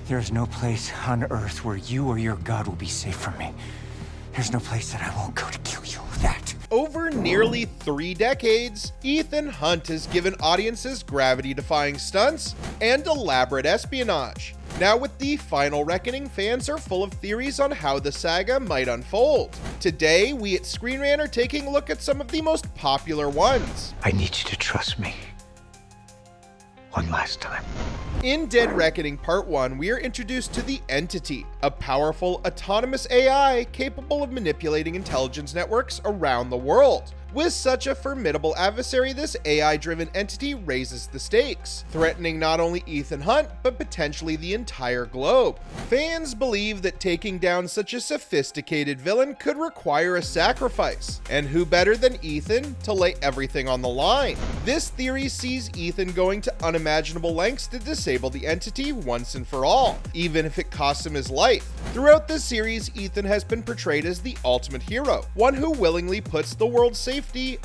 There's no place on Earth where you or your god will be safe from me. There's no place that I won't go to kill you. That. Over nearly 3 decades, Ethan Hunt has given audiences gravity-defying stunts and elaborate espionage. Now with the final reckoning, fans are full of theories on how the saga might unfold. Today, we at ScreenRant are taking a look at some of the most popular ones. I need you to trust me. One last time. In Dead Reckoning Part 1, we are introduced to the Entity, a powerful, autonomous AI capable of manipulating intelligence networks around the world. With such a formidable adversary, this AI-driven entity raises the stakes, threatening not only Ethan Hunt, but potentially the entire globe. Fans believe that taking down such a sophisticated villain could require a sacrifice, and who better than Ethan to lay everything on the line? This theory sees Ethan going to unimaginable lengths to disable the entity once and for all, even if it costs him his life. Throughout this series, Ethan has been portrayed as the ultimate hero, one who willingly puts the world's safety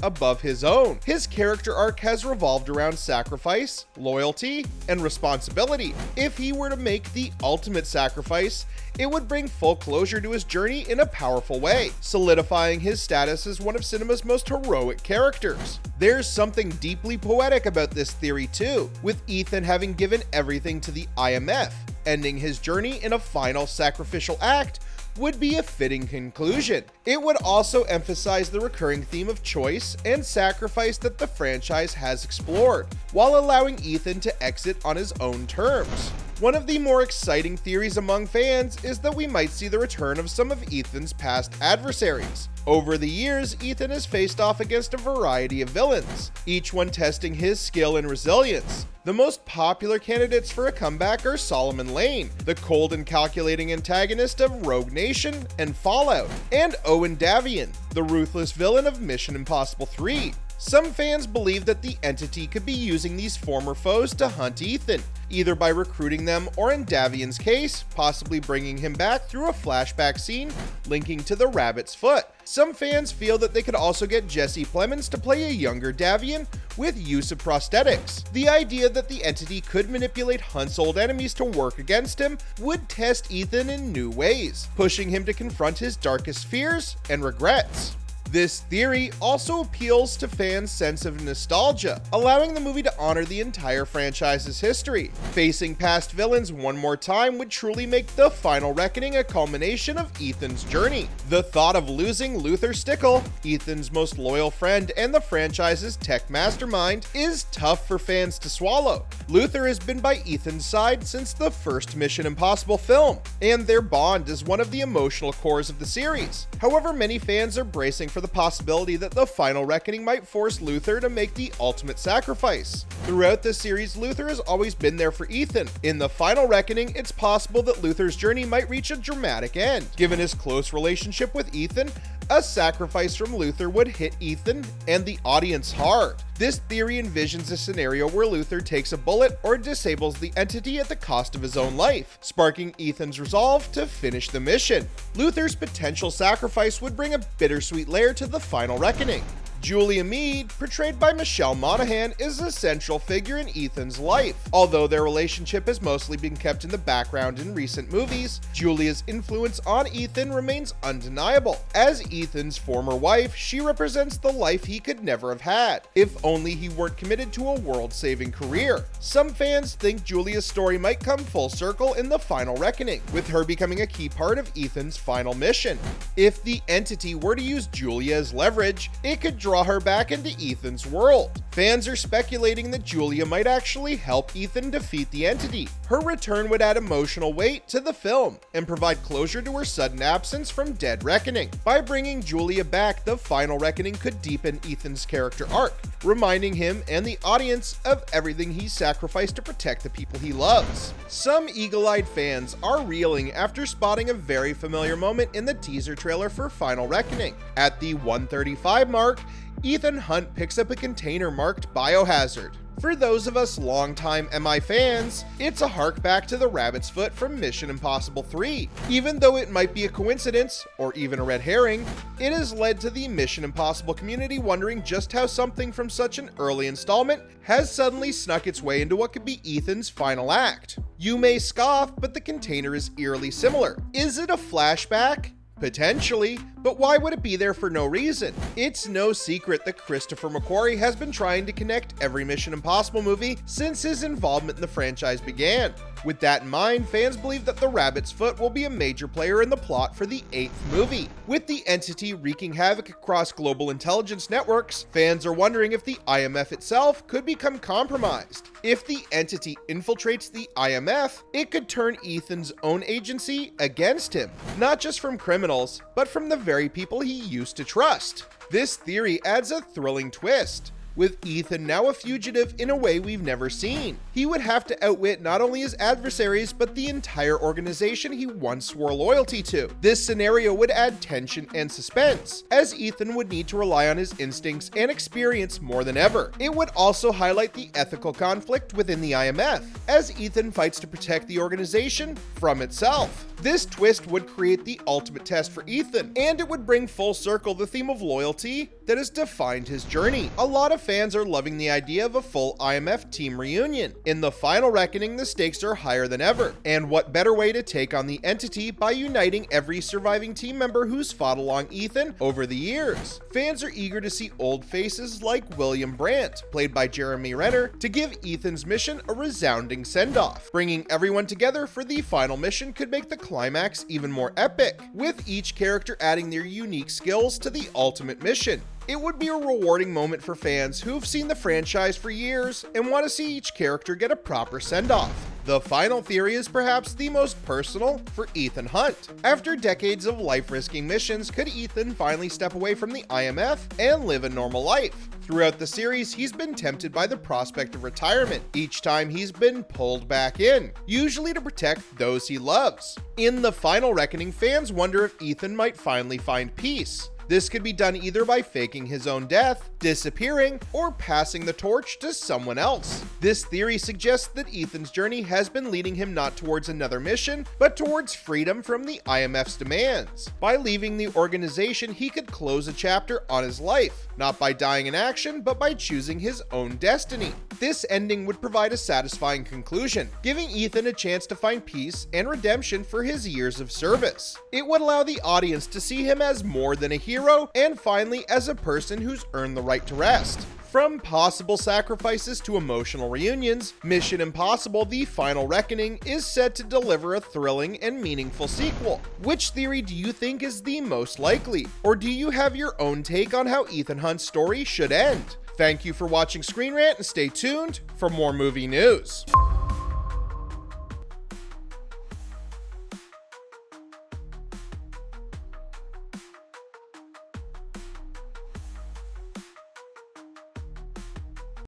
above his own. His character arc has revolved around sacrifice, loyalty, and responsibility. If he were to make the ultimate sacrifice, it would bring full closure to his journey in a powerful way, solidifying his status as one of cinema's most heroic characters. There's something deeply poetic about this theory too, with Ethan having given everything to the IMF, ending his journey in a final sacrificial act would be a fitting conclusion. It would also emphasize the recurring theme of choice and sacrifice that the franchise has explored, while allowing Ethan to exit on his own terms. One of the more exciting theories among fans is that we might see the return of some of Ethan's past adversaries. Over the years, Ethan has faced off against a variety of villains, each one testing his skill and resilience. The most popular candidates for a comeback are Solomon Lane, the cold and calculating antagonist of Rogue Nation and Fallout, and Owen Davian, the ruthless villain of Mission Impossible 3. Some fans believe that the Entity could be using these former foes to hunt Ethan, either by recruiting them or, in Davian's case, possibly bringing him back through a flashback scene linking to the Rabbit's Foot. Some fans feel that they could also get Jesse Plemons to play a younger Davian with use of prosthetics. The idea that the Entity could manipulate Hunt's old enemies to work against him would test Ethan in new ways, pushing him to confront his darkest fears and regrets. This theory also appeals to fans' sense of nostalgia, allowing the movie to honor the entire franchise's history. Facing past villains one more time would truly make the final reckoning a culmination of Ethan's journey. The thought of losing Luther Stickell, Ethan's most loyal friend and the franchise's tech mastermind, is tough for fans to swallow. Luther has been by Ethan's side since the first Mission Impossible film, and their bond is one of the emotional cores of the series. However, many fans are bracing for the possibility that the final reckoning might force Luther to make the ultimate sacrifice. Throughout the series, Luther has always been there for Ethan. In the final reckoning, it's possible that Luther's journey might reach a dramatic end. Given his close relationship with Ethan, a sacrifice from Luther would hit Ethan and the audience hard. This theory envisions a scenario where Luther takes a bullet or disables the Entity at the cost of his own life, sparking Ethan's resolve to finish the mission. Luther's potential sacrifice would bring a bittersweet layer to the final reckoning. Julia Meade, portrayed by Michelle Monaghan, is a central figure in Ethan's life. Although their relationship has mostly been kept in the background in recent movies, Julia's influence on Ethan remains undeniable. As Ethan's former wife, she represents the life he could never have had, if only he weren't committed to a world-saving career. Some fans think Julia's story might come full circle in the final reckoning, with her becoming a key part of Ethan's final mission. If the Entity were to use Julia as leverage, it could draw her back into Ethan's world. Fans are speculating that Julia might actually help Ethan defeat the Entity. Her return would add emotional weight to the film and provide closure to her sudden absence from Dead Reckoning. By bringing Julia back, the final reckoning could deepen Ethan's character arc, reminding him and the audience of everything he sacrificed to protect the people he loves. Some eagle-eyed fans are reeling after spotting a very familiar moment in the teaser trailer for Final Reckoning. At the 1:35 mark, Ethan Hunt picks up a container marked Biohazard. For those of us longtime MI fans, it's a hark back to the rabbit's foot from Mission Impossible 3. Even though it might be a coincidence, or even a red herring, it has led to the Mission Impossible community wondering just how something from such an early installment has suddenly snuck its way into what could be Ethan's final act. You may scoff, but the container is eerily similar. Is it a flashback? Potentially, but why would it be there for no reason? It's no secret that Christopher McQuarrie has been trying to connect every Mission Impossible movie since his involvement in the franchise began. With that in mind, fans believe that the rabbit's foot will be a major player in the plot for the 8th movie. With the entity wreaking havoc across global intelligence networks, fans are wondering if the IMF itself could become compromised. If the entity infiltrates the IMF, it could turn Ethan's own agency against him, not just from criminals, but from the very people he used to trust. This theory adds a thrilling twist, with Ethan now a fugitive in a way we've never seen. He would have to outwit not only his adversaries, but the entire organization he once swore loyalty to. This scenario would add tension and suspense, as Ethan would need to rely on his instincts and experience more than ever. It would also highlight the ethical conflict within the IMF, as Ethan fights to protect the organization from itself. This twist would create the ultimate test for Ethan, and it would bring full circle the theme of loyalty that has defined his journey. A lot of fans are loving the idea of a full IMF team reunion. In the final reckoning, the stakes are higher than ever, and what better way to take on the entity by uniting every surviving team member who's fought along Ethan over the years. Fans are eager to see old faces like William Rant, played by Jeremy Renner, to give Ethan's mission a resounding send-off. Bringing everyone together for the final mission could make the climax even more epic, with each character adding their unique skills to the ultimate mission. It would be a rewarding moment for fans who've seen the franchise for years and want to see each character get a proper send-off. The final theory is perhaps the most personal for Ethan Hunt. After decades of life-risking missions, could Ethan finally step away from the IMF and live a normal life? Throughout the series, he's been tempted by the prospect of retirement. Each time he's been pulled back in, usually to protect those he loves. In the final reckoning, fans wonder if Ethan might finally find peace. This could be done either by faking his own death, disappearing, or passing the torch to someone else. This theory suggests that Ethan's journey has been leading him not towards another mission, but towards freedom from the IMF's demands. By leaving the organization, he could close a chapter on his life, not by dying in action, but by choosing his own destiny. This ending would provide a satisfying conclusion, giving Ethan a chance to find peace and redemption for his years of service. It would allow the audience to see him as more than a hero, and finally as a person who's earned the right to rest. From possible sacrifices to emotional reunions, Mission Impossible: The Final Reckoning is set to deliver a thrilling and meaningful sequel. Which theory do you think is the most likely? Or do you have your own take on how Ethan Hunt's story should end? Thank you for watching Screen Rant, and stay tuned for more movie news.